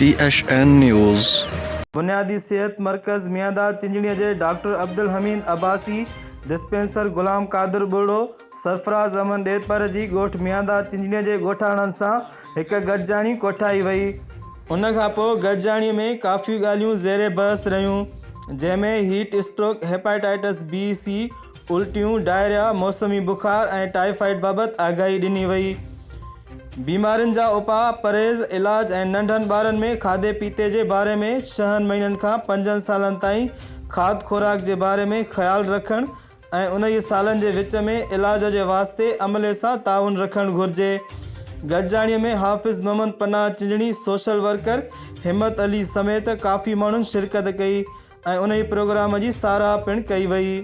THN news. बुनियादी सेहत मरकज़ मियांदाद चिंजड़ीअ जे doctor Abdul Hamid Abbasi, dispenser Ghulam Qadir बुढ़ो, सरफराज़ अमन ॾेपर जी ॻोठ मियांदाद चिंजड़ीअ जे ॻोठाणनि सां हिकु गॾिजाणी कोठाई वई। उन खां पोइ गॾिजाणीअ में काफ़ी ॻाल्हियूं ज़ेरे बहस रहियूं, जंहिंमें heat stroke, hepatitis B, C, उल्टियूं, डायरिया, मौसमी बुखार ऐं टाइफाइड बाबति आगाही ॾिनी वई। बीमारियुनि जा उपाउ, परहेज़, इलाज ऐं नंढनि ॿारनि में खाधे पीते जे बारे में, 6 महीननि खां 5 सालनि ताईं खाद खुराक जे बारे में ख़्यालु रखणु ऐं 19 सालनि जे विच में इलाज जे वास्ते अमले सां ताउन रखणु घुरिजे। गॾिजाणीअ में हाफ़िज़ मोहम्मद पनाह चिंजड़ी, सोशल वर्कर हिम्मत अली समेत काफ़ी माण्हुनि शिरकत कई ऐं उन प्रोग्राम जी साराह पिणु कई वई।